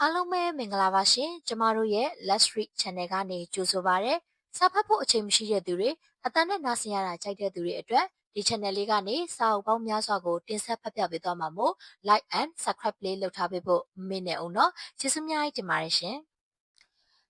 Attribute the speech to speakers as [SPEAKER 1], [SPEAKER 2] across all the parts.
[SPEAKER 1] အားလုံးပဲမင်္ဂလာပါရှင်ကျမတို့ရဲ့ Let's Read Channel ကနေကြိုဆိုပါရစေစာဖတ်ဖို့အချိန်မရှိတဲ့သူတွေအတန်းနဲ့နားဆင်ရတာကြိုက်တဲ့သူတွေအတွက်ဒီ channel လေးကနေစာအုပ်ပေါင်းများစွာကိုတင်ဆက်ဖတ်ပြပေးသွားမှာမို့ like and subscribe လေးလုပ်ထားပေးဖို့မမေ့နဲ့အောင်နော်ကျေးဇူးများကြီးတင်ပါတယ်ရှင်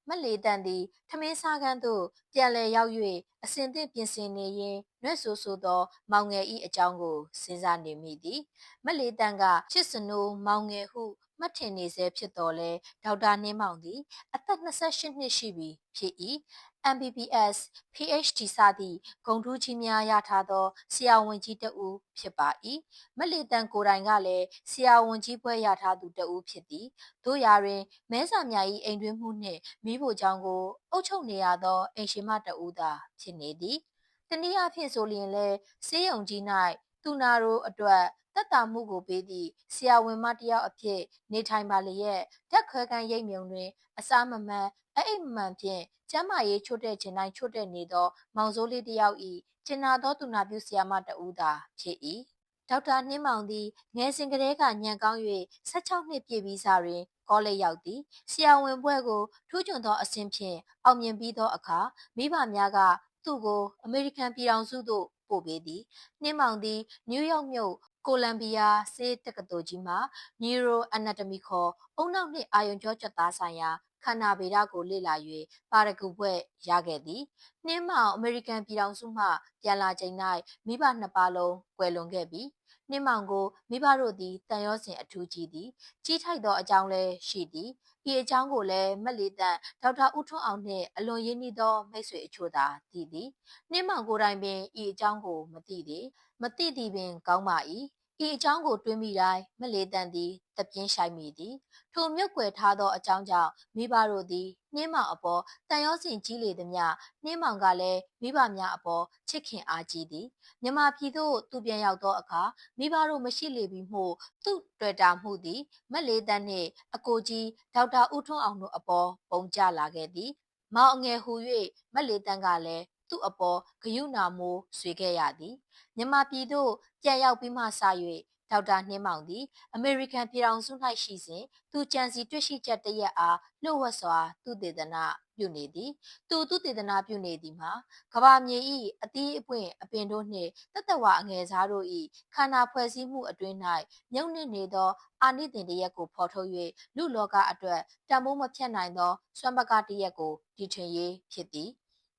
[SPEAKER 1] မက်လီတန်သည်ထမင်းစားခန်းသို့ပြန်လည်ရောက်၍အစဉ်သင့်ပြင်ဆင်နေရင်းနှွဲ့ဆိုဆိုသောမောင်ငယ်၏အကြောင်းကိုစဉ်းစားနေမိသည်မက်လီတန်ကချစ်စနိုးမောင်ငယ်ဟုမှတ်ထင်နေဆဲဖြစ်တော်လဲဒေါက်တာနှင်းမောင်သည်အသက်28နှစ်ရှိပြီဖြစ်၏ MBBS PhD စသည့်ဂုဏ်ထူးကြီးများရထားသောဆရာဝန်ကြီးတဦးဖြစ်ပါ၏မက်လီတန်ကိုယ်တိုင်ကလည်းဆရာဝန်ကြီးဘွဲ့ရထားသူတဦးဖြစ်သည်တို့ရာတွင်မဲဆာမြ၏အိမ်တွင်းမှုနှင့်မိဖို့ကြောင့်ကိုအုပ်ချုပ်နေရသောအိမ်ရှင်မတဦးသာဖြစ်နေသည်တနည်းအားဖြင့်ဆိုလျင်လည်းဆေးရုံကြီး၌သူနာတို့အတွက်သက်သာမှုကိုပေးသည့်ဆရာဝန်မတစ်ယောက်အဖြစ်နေထိုင်ပါလျက်ဓာတ်ခွဲခန်းရိပ်မြုံတွင်အစားမမှန်အိမ်မှန်ဖြင့်ကျမ်းမာရေးချို့တဲ့ခြင်းတိုင်းချို့တဲ့နေသောမောင်စိုးလေးတစ်ယောက်၏ကျင်နာသောသူနာပြုဆရာမတဦးသာဖြစ်၏ဒေါက်တာနှင်းမောင်သည်ငယ်စဉ်ကတည်းကညံကောင်း၍16နှစ်ပြည့်ပြီးစာတွင်ကောလိပ်ရောက်သည်ဆရာဝန်ဘွဲ့ကိုထူးချွန်သောအဆင့်ဖြင့်အောင်မြင်ပြီးသောအခါမိဘများကသူ့ကိုအမေရိကန်ပြည်ထောင်စုသို့ပို့ပေးသည်နှင်းမောင်သည်နယူးယောက်မြို့ကိုလံဘီယာဆေးတက္ကသိုလ်ကြီးမှ Neuroanatomy ခေါ်ဦးနှောက်နှင့်အာရုံကြောကြွက်သားဆိုင်ရာခန္ဓာဗေဒကိုလေ့လာ၍ပါရဂူဘွဲ့ရခဲ့သည်နှင်းမောင်အမေရိကန်ပြည်ထောင်စုမှပြန်လာချိန်၌မိဘနှစ်ပါးလုံးကွယ်လွန်ခဲ့ပြီနှင်းမောင်ကိုမိဘတို့သည်တန်ရောစင်အထူးကြီးသည်ကြီးထိုက်သောအကြောင်းလည်းရှိသည်ဤအကြောင်းကိုလည်းမက်လီတန်ဒေါက်တာဦးထွန်းအောင်နှင့်အလွန်ရင်းနှီးသောမိတ်ဆွေအချို့သာသိသည်နှင်းမောင်ကိုယ်တိုင်ပင်ဤအကြောင်းကိုမသိသည်မသိသည်ပင်ကောင်းပါ၏ဤအကြောင်းကိုတွေးမိတိုင်းမက်လီတန်သည်တပြင်းရှိုက်မိသည်ထိုမြုပ်ကွယ်ထားသောအကြောင်းကြောင့်မိဘတို့သည်နှင်းမောင်အပေါ်တန်ရောစင်ကြီးလေသည်မြနှင်းမောင်ကလည်းမိဘများအပေါ်ချစ်ခင်အားကြီးသည်မြန်မာပြည်သို့သူပြန်ရောက်သောအခါမိဘတို့မရှိလေပြီမှုသူ့တွေ့တာမှုသည်မက်လီတန်နှင့်အကိုကြီးဒေါက်တာဦးထွန်းအောင်တို့အပေါ်ပုံကျလာခဲ့သည်မောင်အငယ်ဟူ၍မက်လီတန်ကလည်းသူ့အပေါ်ဂယုဏမိုးဆွေခဲ့ရသည်မြန်မာပြည်သို့ပြန်ရောက်ပြီးမှစ၍ဒေါက်တာနှင်းမောင်သည်အမေရိကန်ပြည်ထောင်စု၌ရှိစဉ်သူကြံစီတွေ့ရှိချက်တရက်အားလျှို့ဝှက်စွာသူတေသနပြုနေသည်သူတေသနပြုနေသည်မှာကဘာမြေ၏အသီးအပွင့်အပင်တို့နှင့်တသက်ဝါအငယ်စားတို့၏ခန္ဓာဖွဲ့စည်းမှုအတွင်း၌မြုပ်နှင့်နေသောအာနိသင်တရက်ကိုဖော်ထုတ်၍လူလောကအတွက်တန်ဖိုးမဖြတ်နိုင်သောစွမ်းပကားတရက်ကိုတီထွင်ရေးဖြစ်သည်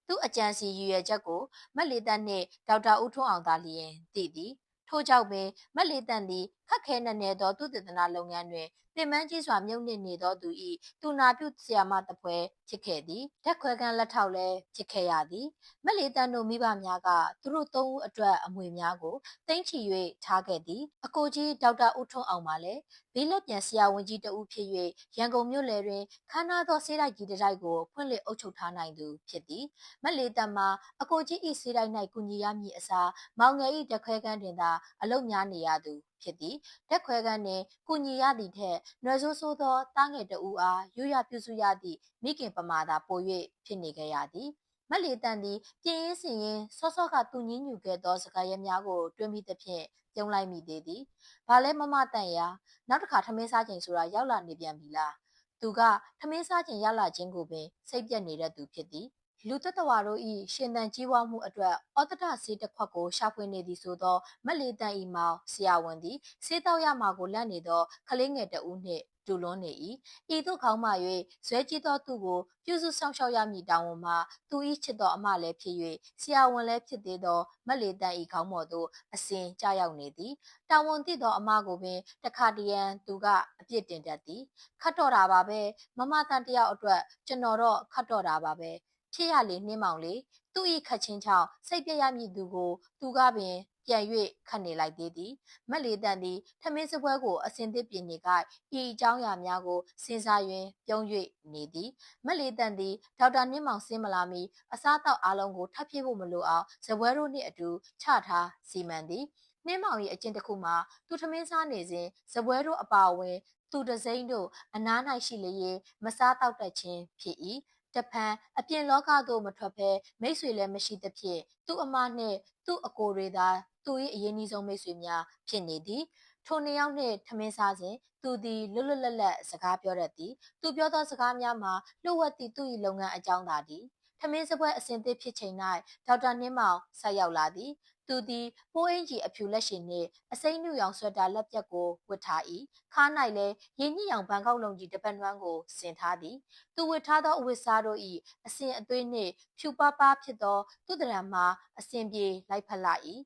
[SPEAKER 1] သူအကြံစီရည်ရွယ်ချက်ကိုမက်လီတန်နှင့်ဒေါက်တာဦးထွန်းအောင်သာလျင်သိသည်ထို့ကြောင့်ပင်မက်လီတန်သည်ခက်ခဲနက်နဲသောသူတေသနလုပ်ငန်းတွင်ပင်ပန်းကြီးစွာမြုပ်နှင့်နေသောသူ၏သူနာပြုဆရာမတပွဲဖြစ်ခဲ့သည်ဓာတ်ခွဲခန်းလက်ထောက်လည်းဖြစ်ခဲ့ရသည်မက်လီတန်တို့မိဘများကသူတို့သုံးဦးအတွက်အမွေများကိုတင်ချီ၍ထားခဲ့သည်အကိုကြီးဒေါက်တာဦးထွန်းအောင်မှလည်းဘေးလက်ပြန်ဆရာဝန်ကြီးတဦးဖြစ်၍ရန်ကုန်မြို့လယ်တွင်ခမ်းနားသောဆေးတိုက်ကြီးတစ်တိုက်ကိုဖွင့်လှစ်အုပ်ချုပ်ထားနိုင်သူဖြစ်သည်မက်လီတန်မှာအကိုကြီး၏ဆေးတိုက်၌ကူညီရမည်အစားမောင်ငယ်၏ဓာတ်ခွဲခန်းတွင်သာအလုပ်များနေရသူဖြစ်သည်ဓာတ်ခွဲခန်းတွင်ကူညီရသည့်ထက်နွယ်ဆိုးဆိုးသောတားငယ်တဦးအားရိုးရပြုစုရသည့်မိခင်ပမာသာပို၍ဖြစ်နေခဲ့ရသည်မက်လီတန်သည်ပြင်းရင်စင်ရင်စောစောကသူညင်းညူခဲ့သောစကားရဲများကိုတွင်ပြီးသဖြင့်ပြုံးလိုက်မိသေးသည်။ဘာလဲမမတန်ရာနောက်တစ်ခါထမင်းစားချိန်ဆိုတာရောက်လာနေပြန်ပြီလား။သူကထမင်းစားချိန်ရောက်လာခြင်းကိုပင်စိတ်ပြက်နေတဲ့သူဖြစ်သည်။လူတတဝါတို့၏ရှင်သန်ကြီးပွားမှုအတွက်ဩတတဆေးတစ်ခွက်ကိုရှာဖွေနေသည်ဆိုသောမက်လီတန်၏မောင်ဆရာဝန်သည်ဆေးတောက်ရမှာကိုလန့်နေသောကလေးငယ်တဦးနှင့်တူလွန်းနေ၏ဤသို့ခေါင်းမာ၍ဇွဲကြီးသောသူကိုပြုစုဆောင်ရှောက်ရမည်တောင်းဝန်မှာသူ၏ချစ်သောအမလည်းဖြစ်၍ဆရာဝန်လည်းဖြစ်သေးသောမက်လီတန်၏ခေါင်းပေါ်သို့အစဉ်ကျရောက်နေသည်တောင်းဝန်သိသောအမကိုပင်တခါတရံသူကအပြစ်တင်တတ်သည်ခတ်တော့တာပါပဲမမတန်တယောက်အတွက်ကျွန်တော်တော့ခတ်တော့တာပါပဲဖြစ်ရလေနှင်းမောင်လေသူ့၏ခတ်ချင်းချောင်းစိတ်ပြည့်ရမည်သူကိုသူကပင်ပြန်၍ခတ်နေလိုက်သေးသည်မက်လီတန်သည်ထမင်းစပွဲကိုအစဉ်သစ်ပြင်နေကဤအကြောင်းအရာများကိုစဉ်းစားရင်းပြုံး၍နေသည်မက်လီတန်သည်ဒေါက်တာနှင်းမောင်ဆင်းမလာမီအစားတောက်အားလုံးကိုထပ်ဖြည့်ဖို့မလိုအောင်ဇပွဲတို့နှင့်အတူချထားစီမံသည်နှင်းမောင်၏အကျင့်တစ်ခုမှာသူထမင်းစားနေစဉ်ဇပွဲတို့အပါအဝင်သူတစိမ့်တို့အနား၌ရှိလျင်မစားတောက်တတ်ခြင်းဖြစ်၏တဖန်အပြင်လောကသို့မထွက်ဘဲမိတ်ဆွေလည်းမရှိသဖြင့်သူ့အမနှင့်သူ့အကိုတွေသာသူ၏အရေးအကြီးဆုံးမိတ်ဆွေများဖြစ်နေသည်ထိုနှစ်ယောက်နှင့်ထမင်းစားစဉ်သူ သူသည်လွတ်လွတ်လပ်လပ်စကားပြောတတ်သည်သူပြောသောစကားများမှာလှုပ်ဝက်သည့်သူ၏လုပ်ငန်းအကြောင်းသာသည်ထမင်းစပွဲအစဉ်သစ်ဖြစ်ချိန်၌ဒေါက်တာနှင်းမောင်ဆက်ရောက်လာသည်သူသည်ပိုးအင်ကြီးအဖြူလက်ရှင်နှင့်အစိမ်းနုရောင်ဆွက်တာလက်ပြက်ကိုဝတ်ထား၏ခါး၌လည်းရင်းညစ်ရောင်ဘန်ကောက်လုံးကြီးတစ်ပတ်နွမ်းကိုဆင်ထားသည်သူဝတ်ထားသောအဝတ်စားတို့၏အစဉ်အသွေးနှင့်ဖြူပါးပါးဖြစ်သောသူ့တရံမှာအစဉ်ပြေလိုက်ဖက်လာ၏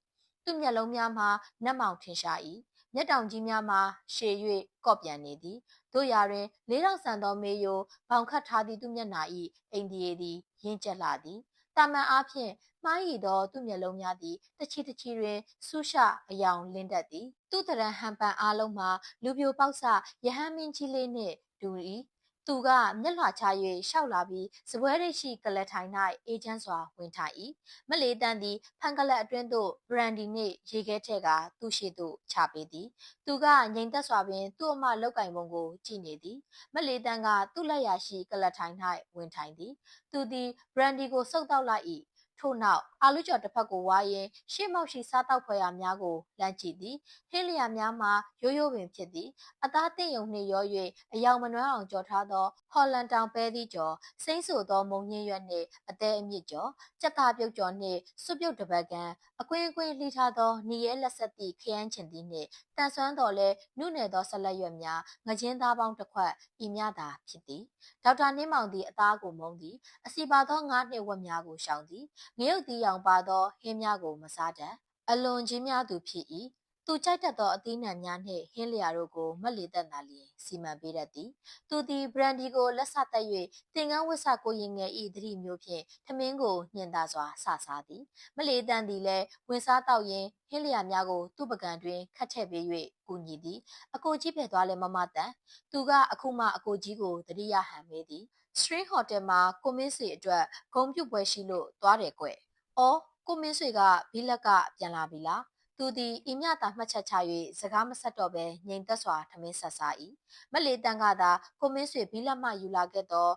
[SPEAKER 1] သူ့မျက်လုံးများမှာနက်မောင်ထင်ရှား၏မျက်တောင်ကြီးများမှာရှည်၍ကော့ပြန်နေသည်တို့ရာတွင်လေးတောင်ဆန်သောမေယိုဘောင်ခတ်ထားသည့်သူမျက်နှာ၏အိမ်ဒီသည်ရင့်ကျက်လာသည်တာမန်အားဖြင့်မှားရည်သောသူ့မျက်လုံးများသည်တချီတချီတွင်ဆူးရှအယောင်လင်းတတ်သည်သူ့တရံဟန်ပန်အားလုံးမှာလူပြိုပေါက်စရဟန်းမင်းကြီးလေးနှင့်တူ၏သူကမျက်လွှာချ၍ရှောက်လာပြီးစပွဲရိပ်ရှိကလထိုင်၌အေးချမ်းစွာဝင်ထိုင်၏မလေးတန်းသည်ဖန်ကလအတွင်းသို့ဘရန်ဒီနှင့်ရေခဲထဲကသူ့ရှိသို့ချပေးသည်သူကငိမ်သက်စွာပင်သူ့အမလောက်ကင်ပုံကိုကြည့်နေသည်မလေးတန်းကသူ့လက်ရာရှိကလထိုင်၌ဝင်ထိုင်သည်သူသည်ဘရန်ဒီကိုစုပ်တောက်လိုက်၏ထို့နောက်အာလူကျော်တစ်ဖက်ကိုဝါရင်ရှေ့မောက်ရှိစားတောက်ဖွယ်ရာများကိုလမ်းကြည့်သည်ဟင်းလျာများမှာရိုးရိုးပင်ဖြစ်သည်အသားတင်ယုံနှင့်ရော၍အယောင်မနွမ်းအောင်ကြော်ထားသောဟော်လန်တောင်ပဲသီးကြော်စိမ့်ဆိုသောမုံညင်းရွက်နှင့်အသေးအမြင့်ကြော်ကြက်သားပြုတ်ကြော်နှင့်စွပ်ပြုတ်တပတ်ကန်အကွင်းအကွင်းလှီးထားသောနီရဲလက်ဆက်သည့်ခရမ်းချင်သည်နှင့်တန်ဆွမ်းတော်လဲနုနယ်သောဆက်လက်ရွက်များငကြင်းသားပေါင်းတစ်ခွက်ဤမြသာဖြစ်သည်ဒေါက်တာနှင်းမောင်သည်အသားကိုမုံသည်အစီပါသောငါးနှင့်ဝက်များကိုရှောင်သည်ငရုတ်သီးရောင်ပါသောဟင်းများကိုမစားတတ်အလွန်ကြီးများသူဖြစ်၏သူကြိုက်တတ်သောအသီးနှံများနှင့်ဟင်းလျာတို့ကိုမက်လေသက်သာလျင်စီမံပေးတတ်သည်သူသည်ဘရန်ဒီကိုလက်ဆသက်၍သင်္ကန်းဝတ်ဆကိုရင်ငယ်၏သတိမျိုးဖြင့်ထမင်းကိုညှင်သာစွာဆစားသည်မလေတန်သည်လည်းဝင်စားတော့ရင်ဟင်းလျာများကိုသူ့ပကံတွင်ခတ်ထည့်ပေး၍ကူညီသည်အကိုကြီးဖယ်သွားလဲမမတန်သူကအခုမှအကိုကြီးကိုတတိယဟန်မေးသည်စထရင်းဟိုတယ်မှာကိုမင်းဆွေအတွက်ဂုံပြုတ်ပွဲရှိလို့သွားတယ်ကွ။အော်ကိုမင်းဆွေကဘီလက်ကပြန်လာပြီလား။သူသည်ဤမြတာမှတ်ချက်ချ၍စကားမဆက်တော့ဘဲငြိမ်သက်စွာထမင်းဆက်စား၏။မလေးတန်ကသာကိုမင်းဆွေဘီလက်မှယူလာခဲ့သော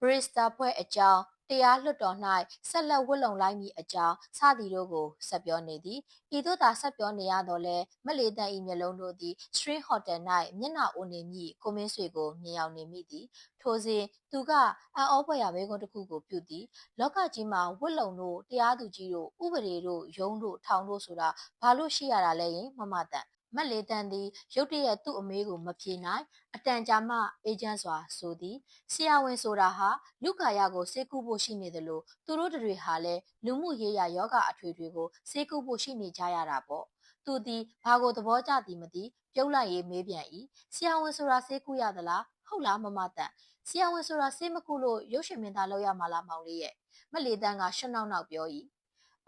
[SPEAKER 1] ဘရစ်စတာပွဲအကြောင်းတရားလွှတ်တော်၌ဆက်လက်ဝတ်လုံလိုက်မည်အကြောင်းစသည်တို့ကိုဆက်ပြောနေသည်ဤသို့သာဆက်ပြောနေရတော့လဲမလေးတန်၏မျက်လုံးတို့သည်စထရင်းဟိုတယ်၌မျက်နှာအိုနေမည်ကိုမင်းဆွေကိုမြင်ရောက်နေမိသည်ထိုစဉ်သူကအံ့ဩဖွယ်ရာမေးခွန်းတစ်ခုကိုပြုသည်လောကကြီးမှာဝတ်လုံတို့တရားသူကြီးတို့ဥပဒေတို့ရုံးတို့ထောင်တို့ဆိုတာဘာလို့ရှိရတာလဲယင်မမတန်မက်လေတန်သည်ရုတ်တရက်သူ့အမေးကိုမဖြေနိုင်အတန်ကြာမှအေဂျင့်စွာဆိုသည်ဆရာဝန်ဆိုတာဟာလူကာယကိုစေကူဖို့ရှိနေတယ်လို့သူတို့တွေဟာလည်းလူမှုရေးရာယောဂအထွေထွေကိုစေကူဖို့ရှိနေကြရတာပေါ့သူသည်ဘာကိုသဘောကျသည်မသိပြုတ်လိုက်ရေးမေးပြန်၏ဆရာဝန်ဆိုတာစေကူရသလားဟုတ်လားမမတန်ဆရာဝန်ဆိုတာစေမကူလို့ရုပ်ရှင်မင်းသားလောက်ရမှာလားမောင်လေးရဲ့မက်လေတန်ကရှွနောက်နောက်ပြော၏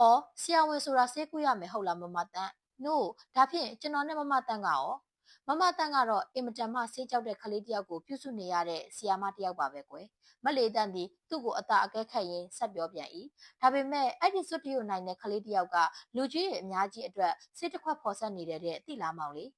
[SPEAKER 1] အော်ဆရာဝန်ဆိုတာစေကူရမယ်ဟုတ်လားမမတန်နို့ဒါဖြင့်ကျွန်တော်နဲ့မမတန်ကရောမမတန်ကတော့အင်မတန်မှဆေးကြောက်တဲ့ကလေးတယောက်ကိုပြုစုနေရတဲ့ဆီယာမတယောက်ပါပဲကွယ်မလေးတန်သည်သူ့ကိုအသာအကဲခတ်ရင်းဆက်ပြောပြန်၏ဒါပေမဲ့အဲ့ဒီစွတ်တရုတ်နိုင်တဲ့ကလေးတယောက်ကလူကြီးရဲ့အများကြီးအတွက်ဆေးတစ်ခွက်ဖော်ဆက်နေတဲ့သိလားမောင်လေး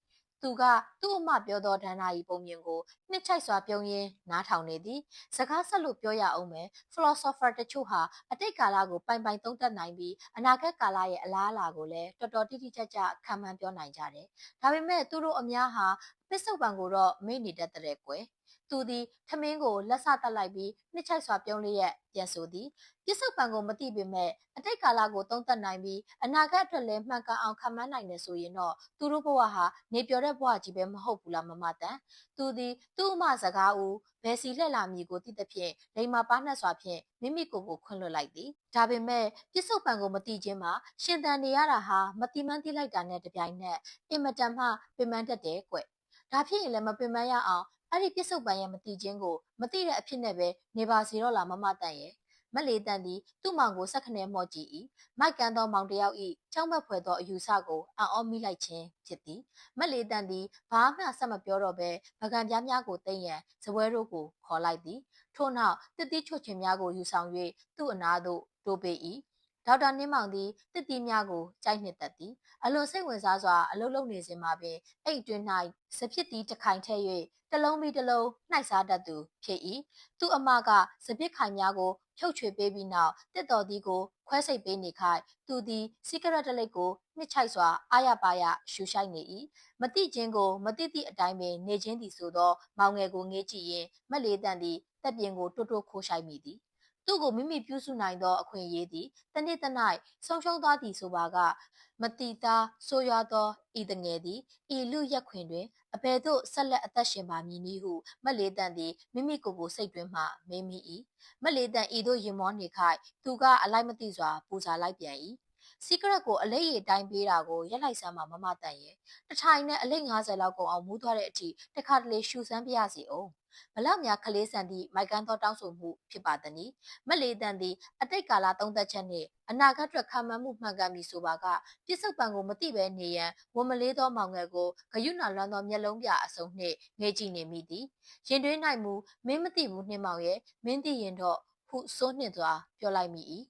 [SPEAKER 1] သူကသူ့အမပြောသောဒဏ္ဍာရီပုံမြင်ကိုနှစ်ချိုက်စွာပြုံးရင်းနားထောင်နေသည်စကားဆက်လို့ပြောရအောင်မယ် philosopher တချို့ဟာအတိတ်ကာလကိုပိုင်ပိုင်သုံးသပ်နိုင်ပြီးအနာဂတ်ကာလရဲ့အလားအလာကိုလည်းတော်တော်တိတိကျကျခံမှန်းပြောနိုင်ကြတယ်ဒါပေမဲ့သူတို့အများဟာပစ္စုပန်ကိုတော့မေ့နေတတ်တဲ့ကွယ်သူသည်ထမင်းကိုလက်ဆတက်လိုက်ပြီးနှစ်ချိုက်စွာပြုံးလျက်ပြန်ဆိုသည်ပစ္စုပန်ကိုမသိပေမဲ့အတိတ်ကာလကိုသုံးသပ်နိုင်ပြီးအနာဂတ်အတွက်လည်းမှန်ကန်အောင်ခံမှန်းနိုင်တယ်ဆိုရင်တော့သူတို့ဘဝဟာနေပြောတဲ့ဘဝကြီးပဲမဟုတ်ဘူးလားမမတန်သူသည်သူ့အမစကားဦးဘယ်စီလှည့်လာမည်ကိုသိသဖြင့်လိမ္မာပါနှက်စွာဖြင့်မိမိကိုယ်ကိုခွင့်လွှတ်လိုက်သည်ဒါပေမဲ့ပစ္စုပန်ကိုမသိခြင်းမှာရှင်သန်နေရတာဟာမတိမှန်းသိလိုက်တာနဲ့တပြိုင်နက်အင်မတန်မှပင်ပန်းတတ်တယ်ကွဒါဖြစ်ရင်လည်းမပင်ပန်းရအောင်အဲ့ဒီပစ္စုပန်ရဲ့မတိခြင်းကိုမတိတဲ့အဖြစ်နဲ့ပဲနေပါစီတော့လားမမတန်ရဲ့မလေးတန်သည်သူ့မောင်ကိုစက်ခနဲမော့ကြည့်၏မိုက်ကန်သောမောင်တယောက်၏ကြောက်မက်ဖွယ်သောအယူဆကိုအံ့ဩမိလိုက်ခြင်းဖြစ်သည်မလေးတန်သည်ဘာမှဆက်မပြောတော့ဘဲပကံပြားများကိုတိမ့်ရန်ဇပွဲတို့ကိုခေါ်လိုက်သည်ထို့နောက်တစ်တိချွတ်ချင်းများကိုယူဆောင်၍သူ့အနားသို့တိုးပေး၏ ဒေါက်တာနှင်းမောင်သည်တစ်တီးများကိုကြိုက်နှစ်သက်သည်အလွန်စိတ်ဝင်စားစွာအလုပ်လုပ်နေစဉ်မှာပင်အိတ်တွင်၌စဖြစ်တီးတစ်ခိုင်ထည့်၍တလုံးပြီးတလုံးနှိုက်စားတတ်သူဖြစ်၏သူ့အမကစပစ်ခိုင်များကိုဖြုတ်ချွေပေးပြီးနောက်တစ်တော်သည်ကိုခွဲစိတ်ပေးနေခိုင်သူသည်စီကရက်တလိပ်ကိုနှစ်ချိုက်စွာအာရပါရရှူရှိုက်နေ၏မတိချင်းကိုမတိသည့်အတိုင်းပင်နေချင်းသည်ဆိုသောမောင်ငယ်ကိုငေးကြည့်ရင်မက်လေးတန်သည်တက်ပြင်ကိုတိုးတိုးခိုးရှိုက်မိသည်သူ့ကိုမိမိပြုစုနိုင်သောအခွင့်အရေးသည်တနေ့တ၌ဆုံးရှုံးသွားသည်ဆိုပါကမတိသားဆိုးရွားသောဤတငယ်သည်ဤလူရက်ခွင်တွင်အဘယ်သို့ဆက်လက်အသက်ရှင်ပါမည်နည်းဟုမက်လေးတန်သည်မိမိကိုယ်ကိုစိတ်တွင်းမှမေးမိ၏မက်လေးတန်ဤသို့ရင်မောနေခိုက်သူကအလိုက်မသိစွာပူစာလိုက်ပြန်၏စီကရက်ကိုအလေးရည်တိုင်းပေးတာကိုရက်လိုက်စမ်းမှမမတန်ရဲ့တထိုင်နဲ့အလေး90လောက်ကုန်အောင်မူးသွားတဲ့အထိတခါတလေရှူစမ်းပြရစီအောင်ဘလောက်များခလေးဆန်သည့်မိုက်ကန်းသောတောင်းဆိုမှုဖြစ်ပါသည်။မက်လေးတန်သည်အတိတ်ကာလသုံးသက်ချက်နှင့်အနာဂတ်အတွက်ခံမှန်းမှုမှန်ကန်ပြီဆိုပါကပြစ်စုံပံကိုမသိဘဲနေရန်ဝန်မလေးသောမောင်ငယ်ကိုဂယုဏလွမ်းသောမျက်လုံးပြအစုံနှင့်ငေးကြည့်နေမိသည်။ရင်တွင်း၌မူမင်းမသိဘူးနှင်းမောင်ရဲ့မင်းသိရင်တော့ဟုစိုးနှင့်စွာပြောလိုက်မိ၏